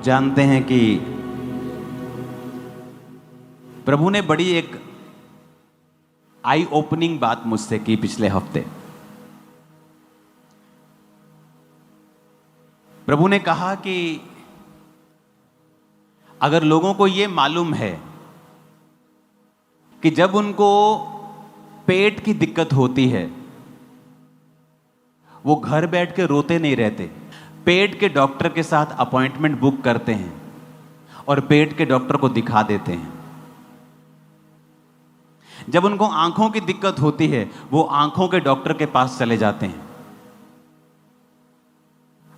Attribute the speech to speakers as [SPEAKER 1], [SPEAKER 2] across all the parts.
[SPEAKER 1] जानते हैं कि प्रभु ने बड़ी एक आई ओपनिंग बात मुझसे की पिछले हफ्ते। प्रभु ने कहा कि अगर लोगों को यह मालूम है कि जब उनको पेट की दिक्कत होती है वो घर बैठ के रोते नहीं रहते, पेट के डॉक्टर के साथ अपॉइंटमेंट बुक करते हैं और पेट के डॉक्टर को दिखा देते हैं। जब उनको आंखों की दिक्कत होती है वो आंखों के डॉक्टर के पास चले जाते हैं।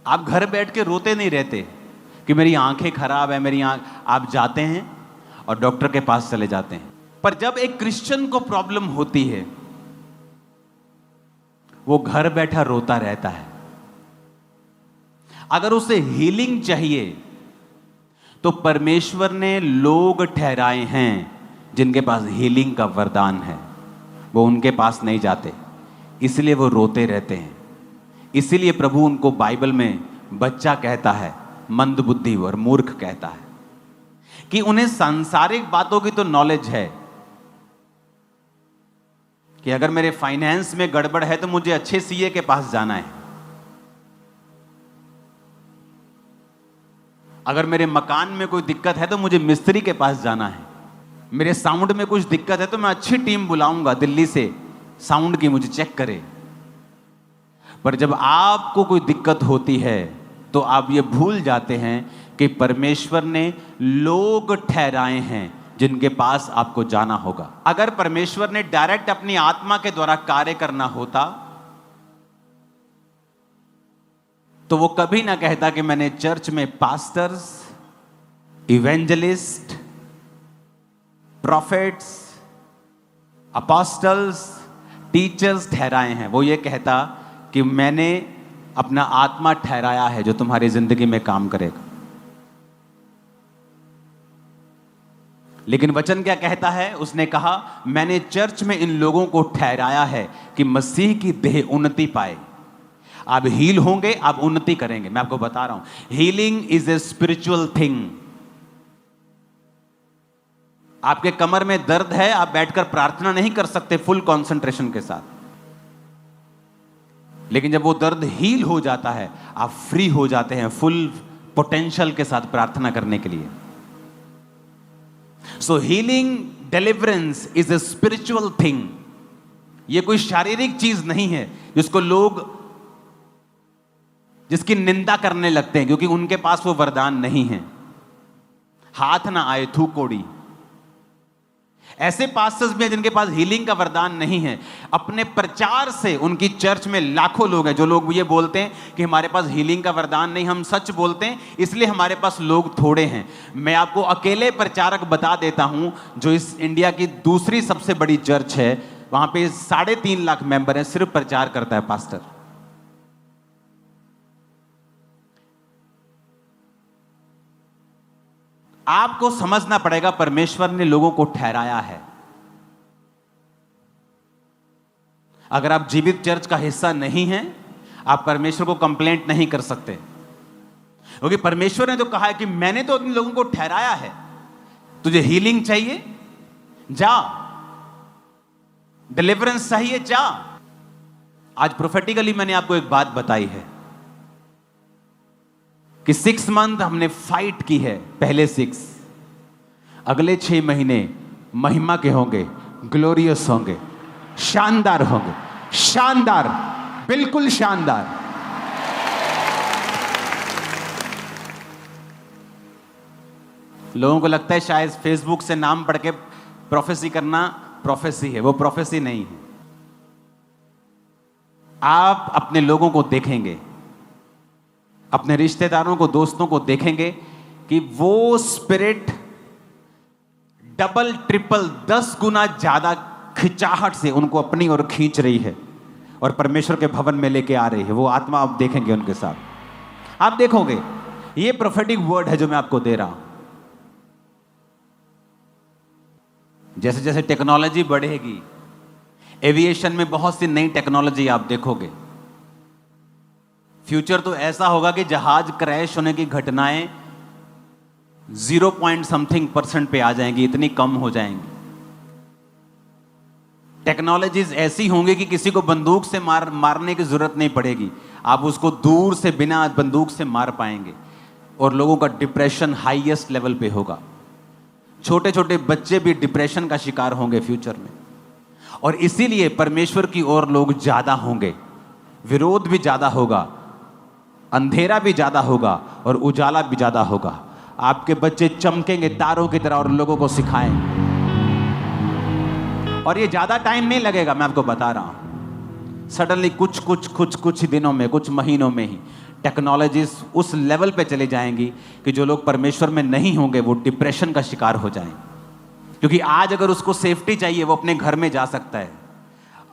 [SPEAKER 1] आप घर बैठ के रोते नहीं रहते कि मेरी आंखें खराब है, मेरी आंख, आप जाते हैं और डॉक्टर के पास चले जाते हैं। पर जब एक क्रिश्चियन को प्रॉब्लम होती है वो घर बैठा रोता रहता है। अगर उसे हीलिंग चाहिए तो परमेश्वर ने लोग ठहराए हैं जिनके पास हीलिंग का वरदान है, वो उनके पास नहीं जाते, इसलिए वो रोते रहते हैं। इसीलिए प्रभु उनको बाइबल में बच्चा कहता है, मंदबुद्धि और मूर्ख कहता है कि उन्हें सांसारिक बातों की तो नॉलेज है कि अगर मेरे फाइनेंस में गड़बड़ है तो मुझे अच्छे सीए के पास जाना है, अगर मेरे मकान में कोई दिक्कत है तो मुझे मिस्त्री के पास जाना है, मेरे साउंड में कुछ दिक्कत है तो मैं अच्छी टीम बुलाऊंगा दिल्ली से साउंड की मुझे चेक करे। पर जब आपको कोई दिक्कत होती है तो आप ये भूल जाते हैं कि परमेश्वर ने लोग ठहराए हैं जिनके पास आपको जाना होगा। अगर परमेश्वर ने डायरेक्ट अपनी आत्मा के द्वारा कार्य करना होता तो वो कभी ना कहता कि मैंने चर्च में pastors, evangelist, profits, apostles, teachers ठहराए हैं। वो ये कहता कि मैंने अपना आत्मा ठहराया है जो तुम्हारी जिंदगी में काम करेगा। लेकिन वचन क्या कहता है? उसने कहा मैंने चर्च में इन लोगों को ठहराया है कि मसीह की देह उन्नति पाए। आप हील होंगे, आप उन्नति करेंगे। मैं आपको बता रहा हूं, healing is a spiritual thing. आपके कमर में दर्द है, आप बैठकर प्रार्थना नहीं कर सकते फुल कंसंट्रेशन के साथ, लेकिन जब वो दर्द हील हो जाता है आप फ्री हो जाते हैं फुल पोटेंशियल के साथ प्रार्थना करने के लिए। सो healing, deliverance is a spiritual thing. ये कोई शारीरिक चीज नहीं है जिसको लोग, जिसकी निंदा करने लगते हैं क्योंकि उनके पास वो वरदान नहीं है। हाथ ना आए थू कोड़ी। ऐसे पास्टर्स भी हैं जिनके पास हीलिंग का वरदान नहीं है। अपने प्रचार से उनकी चर्च में लाखों लोग हैं जो लोग ये बोलते हैं कि हमारे पास हीलिंग का वरदान नहीं, हम सच बोलते हैं इसलिए हमारे पास लोग थोड़े हैं। मैं आपको अकेले प्रचारक बता देता हूं जो इस इंडिया की दूसरी सबसे बड़ी चर्च है, वहां पे 3.5 लाख मेंबर हैं, सिर्फ प्रचार करता है पास्टर। आपको समझना पड़ेगा परमेश्वर ने लोगों को ठहराया है। अगर आप जीवित चर्च का हिस्सा नहीं हैं, आप परमेश्वर को कंप्लेंट नहीं कर सकते, क्योंकि परमेश्वर ने तो कहा है कि मैंने तो इन लोगों को ठहराया है। तुझे हीलिंग चाहिए, जा। डिलीवरेंस चाहिए, जा। आज प्रोफेटिकली मैंने आपको एक बात बताई है कि 6 मंथ हमने फाइट की है, पहले 6, अगले 6 महीने महिमा के होंगे, ग्लोरियस होंगे, शानदार होंगे, शानदार, बिल्कुल शानदार। लोगों को लगता है शायद फेसबुक से नाम पढ़ के प्रोफेसी करना प्रोफेसी है, वो प्रोफेसी नहीं है। आप अपने लोगों को देखेंगे, अपने रिश्तेदारों को, दोस्तों को देखेंगे कि वो स्पिरिट डबल ट्रिपल 10 गुना ज्यादा खिंचाहट से उनको अपनी ओर खींच रही है और परमेश्वर के भवन में लेके आ रही है। वो आत्मा आप देखेंगे उनके साथ, आप देखोगे। ये प्रोफेटिक वर्ड है जो मैं आपको दे रहा हूं। जैसे जैसे टेक्नोलॉजी बढ़ेगी, एविएशन में बहुत सी नई टेक्नोलॉजी आप देखोगे। फ्यूचर तो ऐसा होगा कि जहाज क्रैश होने की घटनाएं 0 पॉइंट समथिंग % पे आ जाएंगी, इतनी कम हो जाएंगी। टेक्नोलॉजीज ऐसी होंगी कि किसी को बंदूक से मारने की जरूरत नहीं पड़ेगी, आप उसको दूर से बिना बंदूक से मार पाएंगे। और लोगों का डिप्रेशन हाईएस्ट लेवल पे होगा। छोटे छोटे बच्चे भी डिप्रेशन का शिकार होंगे फ्यूचर में। और इसीलिए परमेश्वर की ओर लोग ज्यादा होंगे, विरोध भी ज्यादा होगा, अंधेरा भी ज्यादा होगा और उजाला भी ज्यादा होगा। आपके बच्चे चमकेंगे तारों की तरह और लोगों को सिखाएंगे। और ये ज्यादा टाइम नहीं लगेगा, मैं आपको बता रहा हूं। सडनली कुछ दिनों में, कुछ महीनों में ही टेक्नोलॉजीज उस लेवल पे चले जाएंगी कि जो लोग परमेश्वर में नहीं होंगे वो डिप्रेशन का शिकार हो जाएंगे। क्योंकि आज अगर उसको सेफ्टी चाहिए वो अपने घर में जा सकता है,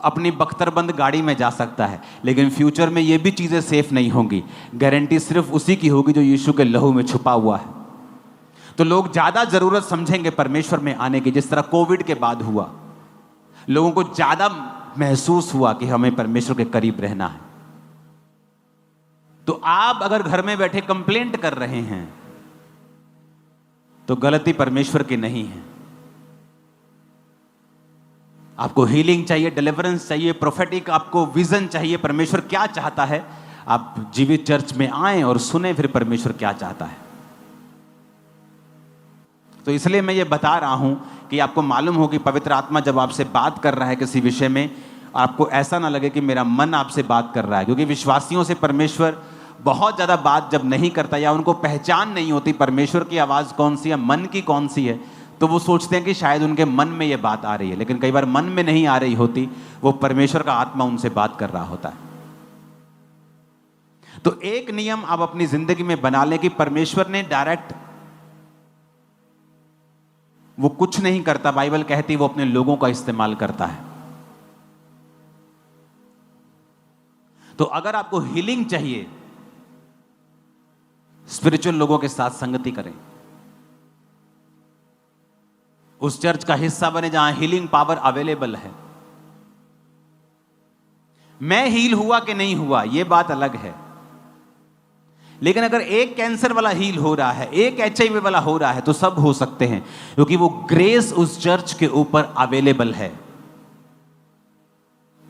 [SPEAKER 1] अपनी बख्तरबंद गाड़ी में जा सकता है, लेकिन फ्यूचर में ये भी चीजें सेफ नहीं होंगी। गारंटी सिर्फ उसी की होगी जो यीशु के लहू में छुपा हुआ है। तो लोग ज्यादा जरूरत समझेंगे परमेश्वर में आने की। जिस तरह कोविड के बाद हुआ, लोगों को ज्यादा महसूस हुआ कि हमें परमेश्वर के करीब रहना है। तो आप अगर घर में बैठे कंप्लेंट कर रहे हैं तो गलती परमेश्वर की नहीं है। आपको हीलिंग चाहिए, डिलीवरेंस चाहिए, प्रोफेटिक आपको विजन चाहिए, परमेश्वर क्या चाहता है, आप जीवित चर्च में आएं और सुने फिर परमेश्वर क्या चाहता है। तो इसलिए मैं ये बता रहा हूं कि आपको मालूम हो कि पवित्र आत्मा जब आपसे बात कर रहा है किसी विषय में, आपको ऐसा ना लगे कि मेरा मन आपसे बात कर रहा है। क्योंकि विश्वासियों से परमेश्वर बहुत ज़्यादा बात जब नहीं करता या उनको पहचान नहीं होती परमेश्वर की आवाज़ कौन सी है, मन की कौन सी है, तो वो सोचते हैं कि शायद उनके मन में ये बात आ रही है। लेकिन कई बार मन में नहीं आ रही होती, वो परमेश्वर का आत्मा उनसे बात कर रहा होता है। तो एक नियम आप अपनी जिंदगी में बना लें कि परमेश्वर ने डायरेक्ट वो कुछ नहीं करता। बाइबल कहती है वो अपने लोगों का इस्तेमाल करता है। तो अगर आपको हीलिंग चाहिए, स्पिरिचुअल लोगों के साथ संगति करें, उस चर्च का हिस्सा बने जहां हीलिंग पावर अवेलेबल है। मैं हील हुआ कि नहीं हुआ यह बात अलग है, लेकिन अगर एक कैंसर वाला हील हो रहा है, एक HIV वाला हो रहा है, तो सब हो सकते हैं, क्योंकि वो ग्रेस उस चर्च के ऊपर अवेलेबल है।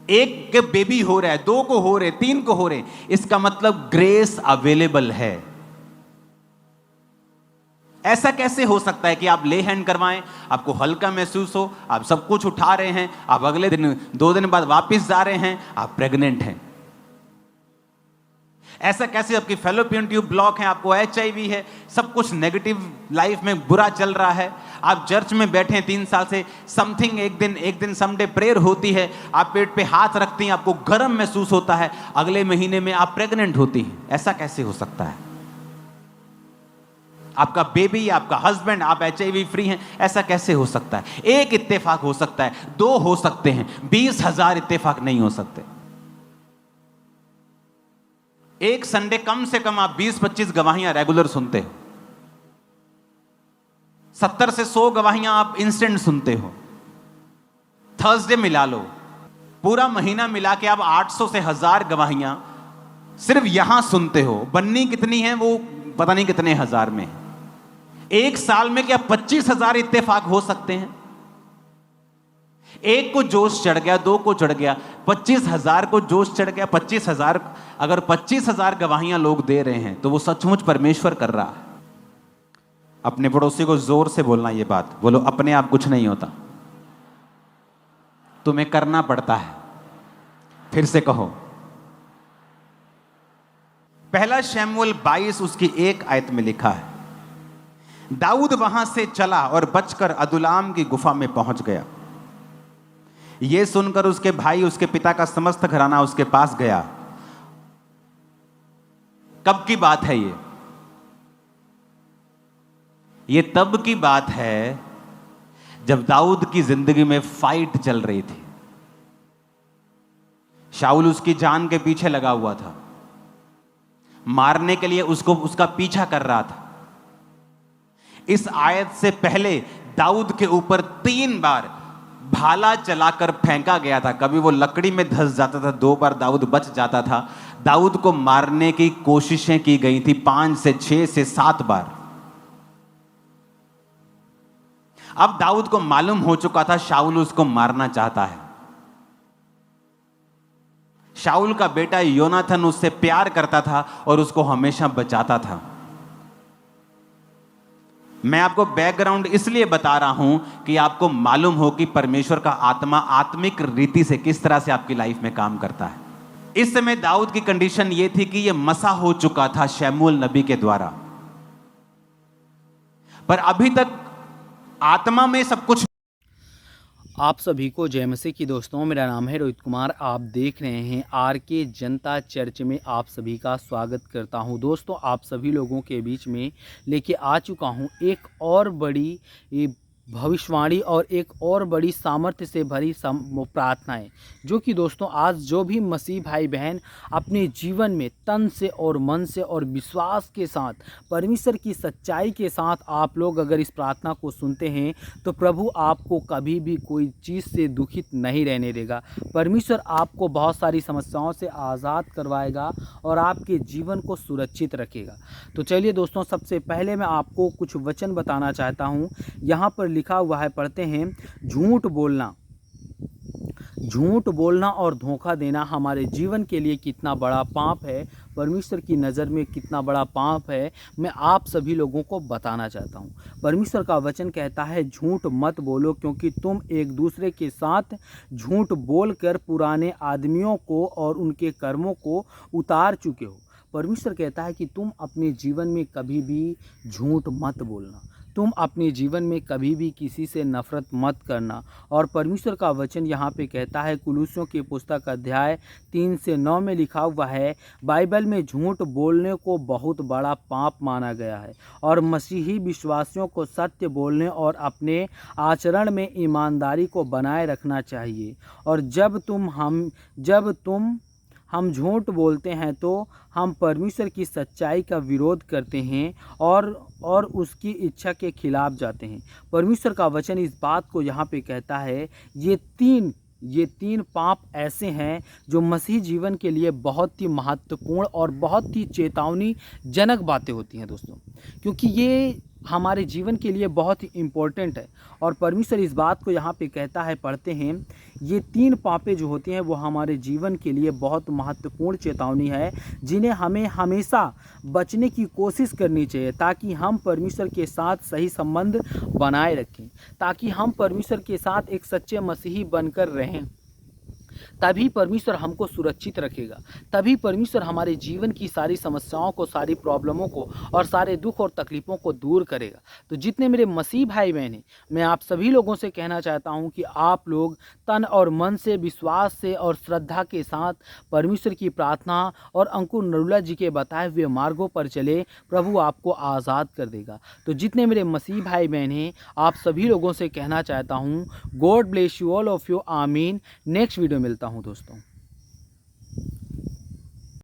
[SPEAKER 1] एक के बेबी हो रहा है, 2 को हो रहे, 3 को हो रहे, इसका मतलब ग्रेस अवेलेबल है। ऐसा कैसे हो सकता है कि आप ले हैंड करवाएं, आपको हल्का महसूस हो, आप सब कुछ उठा रहे हैं, आप अगले दिन 2 दिन बाद वापस जा रहे हैं, आप प्रेग्नेंट हैं? ऐसा कैसे? आपकी फैलोपियन ट्यूब ब्लॉक है, आपको HIV है, सब कुछ नेगेटिव लाइफ में बुरा चल रहा है, आप चर्च में बैठे हैं 3 साल से, समथिंग एक दिन समडे प्रेयर होती है, आप पेट पे हाथ रखती हैं, आपको गर्म महसूस होता है, अगले महीने में आप प्रेग्नेंट होती हैं। ऐसा कैसे हो सकता है? आपका बेबी, आपका हस्बैंड, आप HIV फ्री हैं, ऐसा कैसे हो सकता है? एक इत्तेफाक हो सकता है, 2 हो सकते हैं, 20,000 इत्तेफाक नहीं हो सकते। एक संडे कम से कम आप 20-25 गवाहियां रेगुलर सुनते हो, 70 से 100 गवाहियां आप इंस्टेंट सुनते हो। थर्सडे मिला लो, पूरा महीना मिला के आप 800 से 1000 गवाहियां सिर्फ यहां सुनते हो। बन्नी कितनी है वो पता नहीं कितने हजार में। एक साल में क्या 25,000 इत्तेफाक हो सकते हैं? एक को जोश चढ़ गया, 2 को चढ़ गया, 25,000 को जोश चढ़ गया। 25,000, अगर 25,000 गवाहियां लोग दे रहे हैं तो वो सचमुच परमेश्वर कर रहा है। अपने पड़ोसी को जोर से बोलना ये बात, बोलो अपने आप कुछ नहीं होता, तुम्हें करना पड़ता है। फिर से कहो, पहला शमूएल 22 उसकी 1 आयत में लिखा है, दाऊद वहां से चला और बचकर अदुल्लाम की गुफा में पहुंच गया। यह सुनकर उसके भाई, उसके पिता का समस्त घराना उसके पास गया। कब की बात है ये तब की बात है जब दाऊद की जिंदगी में फाइट चल रही थी। शाऊल उसकी जान के पीछे लगा हुआ था, मारने के लिए उसका पीछा कर रहा था। इस आयत से पहले दाऊद के ऊपर 3 बार भाला चलाकर फेंका गया था। कभी वो लकड़ी में धंस जाता था, 2 बार दाऊद बच जाता था। दाऊद को मारने की कोशिशें की गई थी 5 से 6 से 7 बार। अब दाऊद को मालूम हो चुका था शाऊल उसको मारना चाहता है। शाऊल का बेटा योनाथन उससे प्यार करता था और उसको हमेशा बचाता था। मैं आपको बैकग्राउंड इसलिए बता रहा हूं कि आपको मालूम हो कि परमेश्वर का आत्मा आत्मिक रीति से किस तरह से आपकी लाइफ में काम करता है। इस समय दाऊद की कंडीशन यह थी कि यह मसा हो चुका था शमूएल नबी के द्वारा, पर अभी तक आत्मा में सब कुछ।
[SPEAKER 2] आप सभी को जय मसीह की दोस्तों, मेरा नाम है रोहित कुमार। आप देख रहे हैं आरके जनता चर्च में आप सभी का स्वागत करता हूं। दोस्तों, आप सभी लोगों के बीच में लेके आ चुका हूं एक और बड़ी भविष्यवाणी और एक और बड़ी सामर्थ्य से भरी प्रार्थनाएं, जो कि दोस्तों आज जो भी मसीह भाई बहन अपने जीवन में तन से और मन से और विश्वास के साथ परमेश्वर की सच्चाई के साथ आप लोग अगर इस प्रार्थना को सुनते हैं तो प्रभु आपको कभी भी कोई चीज़ से दुखित नहीं रहने देगा। परमेश्वर आपको बहुत सारी समस्याओं से आज़ाद करवाएगा और आपके जीवन को सुरक्षित रखेगा। तो चलिए दोस्तों, सबसे पहले मैं आपको कुछ वचन बताना चाहता हूँ। यहाँ पर लिखा हुआ है, पढ़ते हैं। झूठ बोलना और धोखा देना हमारे जीवन के लिए कितना बड़ा पाप है, परमेश्वर की नज़र में कितना बड़ा पाप है, मैं आप सभी लोगों को बताना चाहता हूँ। परमेश्वर का वचन कहता है, झूठ मत बोलो क्योंकि तुम एक दूसरे के साथ झूठ बोलकर पुराने आदमियों को और उनके कर्मों को उतार चुके हो। परमेश्वर कहता है कि तुम अपने जीवन में कभी भी झूठ मत बोलना, तुम अपने जीवन में कभी भी किसी से नफरत मत करना। और परमेश्वर का वचन यहाँ पे कहता है, कुलुस्सियों की पुस्तक अध्याय 3 से 9 में लिखा हुआ है, बाइबल में झूठ बोलने को बहुत बड़ा पाप माना गया है और मसीही विश्वासियों को सत्य बोलने और अपने आचरण में ईमानदारी को बनाए रखना चाहिए। और जब हम झूठ बोलते हैं तो हम परमेश्वर की सच्चाई का विरोध करते हैं और उसकी इच्छा के खिलाफ जाते हैं। परमेश्वर का वचन इस बात को यहाँ पे कहता है, ये तीन पाप ऐसे हैं जो मसीह जीवन के लिए बहुत ही महत्वपूर्ण और बहुत ही चेतावनी जनक बातें होती हैं दोस्तों, क्योंकि ये हमारे जीवन के लिए बहुत ही इम्पोर्टेंट है। और परमेश्वर इस बात को यहाँ पे कहता है, पढ़ते हैं, ये 3 पापें जो होती हैं वो हमारे जीवन के लिए बहुत महत्वपूर्ण चेतावनी है, जिन्हें हमें हमेशा बचने की कोशिश करनी चाहिए ताकि हम परमेश्वर के साथ सही संबंध बनाए रखें, ताकि हम परमेश्वर के साथ एक सच्चे मसीही बनकर रहें। तभी परमेश्वर हमको सुरक्षित रखेगा, तभी परमेश्वर हमारे जीवन की सारी समस्याओं को, सारी प्रॉब्लमों को और सारे दुख और तकलीफ़ों को दूर करेगा। तो जितने मेरे मसीह भाई बहन हैं, मैं आप सभी लोगों से कहना चाहता हूं कि आप लोग तन और मन से, विश्वास से और श्रद्धा के साथ परमेश्वर की प्रार्थना और अंकुर नरूला जी के बताए हुए मार्गों पर चले, प्रभु आपको आज़ाद कर देगा। तो जितने मेरे मसीह भाई बहन हैं, आप सभी लोगों से कहना चाहता हूँ, God bless you all of you, आमीन। नेक्स्ट वीडियो मिलता हूँ दोस्तों।